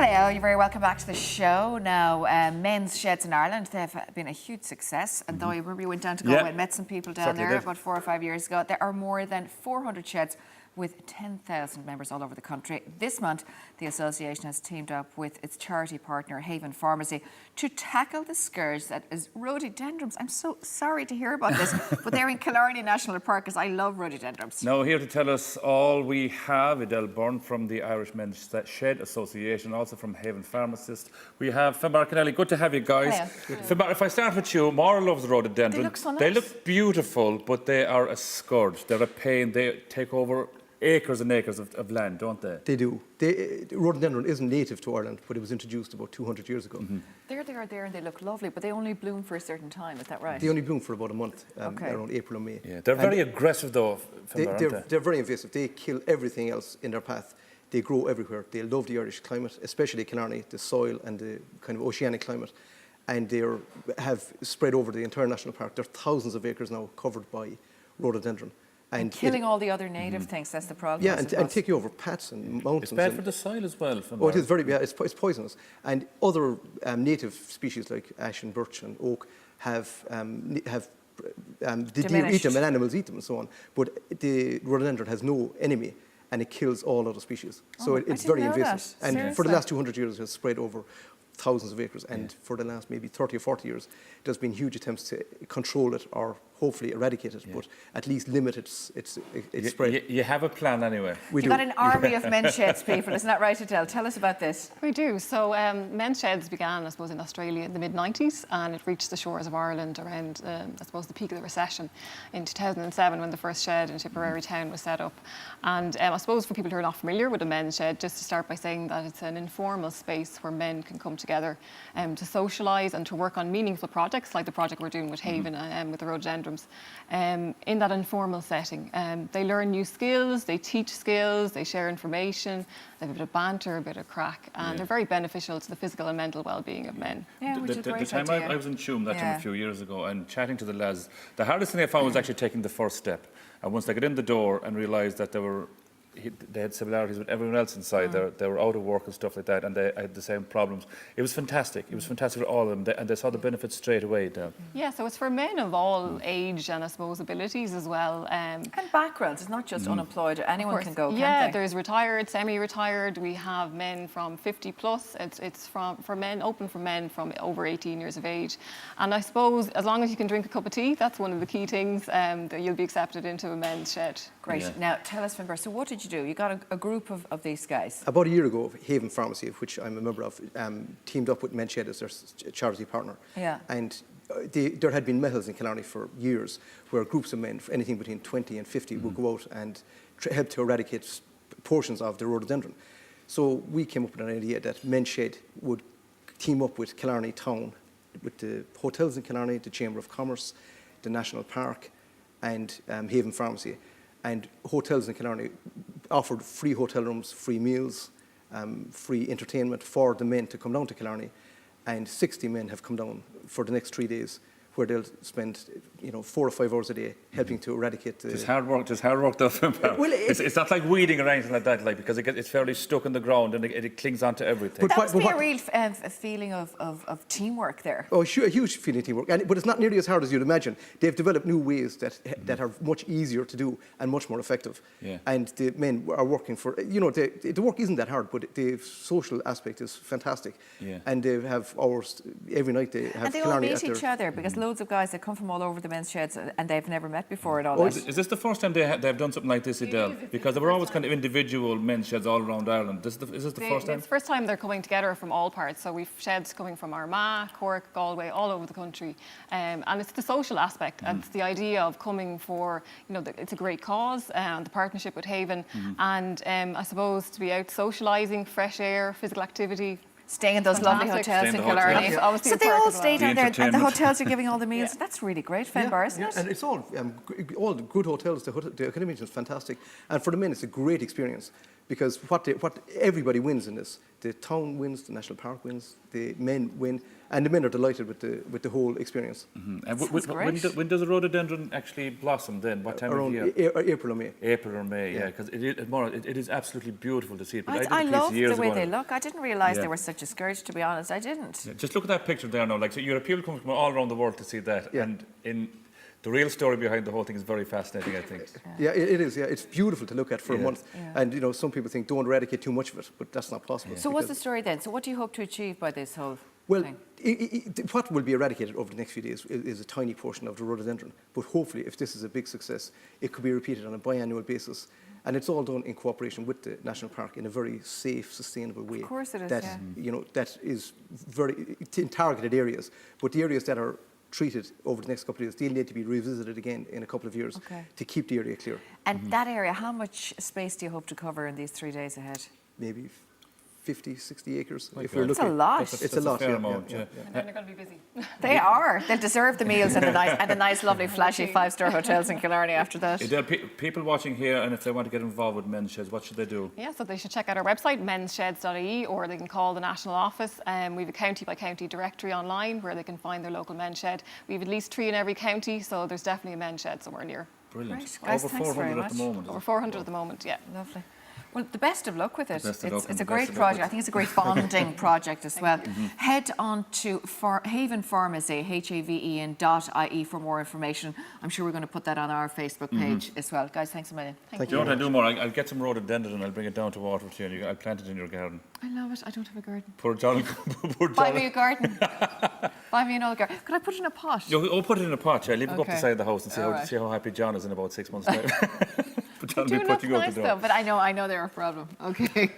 Hello, you're very welcome back to the show. Now, men's sheds in Ireland, they've been a huge success. And though I remember you went down to Galway and met some people down there about 4 or 5 years ago, there are more than 400 sheds with 10,000 members all over the country. This month, the association has teamed up with its charity partner, Haven Pharmacy, to tackle the scourge that is rhododendrons. I'm so sorry to hear about this, but they're in Killarney National Park, because I love rhododendrons. Now, here to tell us all we have Edel Byrne from the Irish Men's Shed Association, also from Haven Pharmacist. We have Finbar Kennelly. Good to have you guys. Finbar, if I start with you, Maura loves rhododendron. They look so nice. They look beautiful, but they are a scourge. They're a pain. They take over acres and acres of land, don't they? They do. Rhododendron isn't native to Ireland, but it was introduced about 200 years ago. There they are there, and they look lovely, but they only bloom for a certain time, is that right? They only bloom for about a month, around April or May. Yeah, they're very aggressive though, Finbar, aren't they? They're very invasive. They kill everything else in their path. They grow everywhere. They love the Irish climate, especially Killarney, the soil and the kind of oceanic climate. And they have spread over the entire national park. There are thousands of acres now covered by rhododendron. And killing all the other native things, that's the problem. Yeah, and taking over paths and mountains. It's bad for the soil as well. Oh, it is very bad. It's poisonous. And other native species like ash and birch and oak have the deer eat them and animals eat them and so on. But the rhododendron has no enemy, and it kills all other species. So it's very invasive. And for the last 200 years, it has spread over thousands of acres. And for the last maybe 30 or 40 years, there's been huge attempts to control it or hopefully eradicate it, but at least limit its spread. You have a plan anyway. You've got an army of men's sheds people, isn't that right, Adele? Tell us about this. We do. So men's sheds began, I suppose, in Australia in the mid-90s, and it reached the shores of Ireland around, I suppose, the peak of the recession in 2007 when the first shed in Tipperary town was set up. And I suppose for people who are not familiar with a men's shed, just to start by saying that it's an informal space where men can come together to socialise and to work on meaningful projects like the project we're doing with Haven with the rhododendrons. In that informal setting. They learn new skills, they teach skills, they share information, they have a bit of banter, a bit of crack, and they're very beneficial to the physical and mental well-being of men. Yeah, which is a great time idea. I was in Tuam a few years ago and chatting to the lads, the hardest thing I found was actually taking the first step. And once they got in the door and realised that they had similarities with everyone else inside. They were out of work and stuff like that, and they had the same problems. It was fantastic. It was fantastic for all of them, and they saw the benefits straight away. Yeah, so it's for men of all age and I suppose abilities as well. And backgrounds. It's not just unemployed. Anyone can go. Yeah, can't they? There's retired, semi-retired. We have men from 50 plus. It's for men, open for men from over 18 years of age. And I suppose as long as you can drink a cup of tea, that's one of the key things that you'll be accepted into a men's shed. Great. Yeah. Now tell us, Finbar, so what did you do? You got a group of these guys. About a year ago, Haven Pharmacy, which I'm a member of, teamed up with Men's Shed as their charity partner. Yeah. And there had been metals in Killarney for years where groups of men, anything between 20 and 50, would go out and help to eradicate portions of the rhododendron. So we came up with an idea that Men's Shed would team up with Killarney Town, with the hotels in Killarney, the Chamber of Commerce, the National Park, and Haven Pharmacy. And hotels in Killarney offered free hotel rooms, free meals, free entertainment for the men to come down to Killarney. And 60 men have come down for the next 3 days, where they'll spend 4 or 5 hours a day helping to eradicate the... It's hard work though. Well, it's not like weeding or anything like that, because it's fairly stuck in the ground and it clings onto everything. That must be a real feeling of teamwork there. Oh, sure, a huge feeling of teamwork. But it's not nearly as hard as you'd imagine. They've developed new ways that are much easier to do and much more effective. Yeah. And the men are working for... the work isn't that hard, but the social aspect is fantastic. Yeah. And they have hours every night. They have and they all meet each other, because loads of guys that come from all over the men's sheds and they've never met before at all. Is this the first time they've done something like this, Adele? Because there were always kind of individual men's sheds all around Ireland. Is this the first time? It's the first time they're coming together from all parts. So we've sheds coming from Armagh, Cork, Galway, all over the country. And it's the social aspect. It's the idea of coming for, it's a great cause, the partnership with Haven. And I suppose to be out socialising, fresh air, physical activity. Staying in those lovely hotels in Killarney. So they all stay down there, and the hotels are giving all the meals. That's really great, Finbar, isn't it? And it's all good hotels. The accommodation is fantastic, and for the men, it's a great experience, because what everybody wins in this. The town wins, the national park wins, the men win, And the men are delighted with the whole experience. And Sounds great. when does a rhododendron actually blossom then? What time of Around year? April or May. April or May, yeah, because it is absolutely beautiful to see it. But I, did a I piece love years the way ago they on it. look. I didn't realise Yeah. they were such a scourge, to be honest. I didn't. Yeah, just look at that picture there now. Like, so you have people coming from all around the world to see that, Yeah. and in the real story behind the whole thing is very fascinating, I think. Yeah, it is. Yeah, it's beautiful to look at for a Yeah. month. Yeah. And some people think don't eradicate too much of it, but that's not possible. So what's the because- story then? So what do you hope to achieve by this whole Well, thing? what will be eradicated over the next few days is a tiny portion of the rhododendron. But hopefully, if this is a big success, it could be repeated on a biannual basis. And it's all done in cooperation with the National Park in a very safe, sustainable way. Of course it is, that, yeah. that is very in targeted areas. But the areas that are treated over the next couple of years, they'll need to be revisited again in a couple of years Okay. to keep the area clear. And that area, how much space do you hope to cover in these 3 days ahead? Maybe 50, 60 acres. My If we're God. That's a looking. lot. It's a lot, fair yeah, amount, yeah. And then they're going to be busy. They are. They'll deserve the meals and the nice, lovely, flashy 5-star hotels in Killarney after that. There are people watching here, and if they want to get involved with Men's Sheds, what should they do? Yeah, so they should check out our website, menssheds.ie, or they can call the national office. We have a county-by-county directory online where they can find their local men's shed. We have at least 3 in every county, so there's definitely a men's shed somewhere near. Brilliant. Great. Guys, Over thanks very 400 at the much. moment. Over 400 at the moment, yeah. Lovely. Well, the best of luck with it. best of luck It's and a the great best of luck project. with I think it's a great bonding project as well. Head on to Haven Pharmacy, HAVEN.ie for more information. I'm sure we're going to put that on our Facebook page as well. Guys, thanks a million. Thank Do you you. know what I'll do more? I'll get some rhododendron and I'll bring it down to water to you, and I'll plant it in your garden. I love it. I don't have a garden. Poor John. Poor Buy me John. a garden. Buy me another garden. Could I put it in a pot? I'll put it in a pot, yeah. Leave it up Okay. the side of the house and All right. see how happy John is in about 6 months' time. But John will Do be look putting you out nice the door. though, but I know they're a problem. Okay.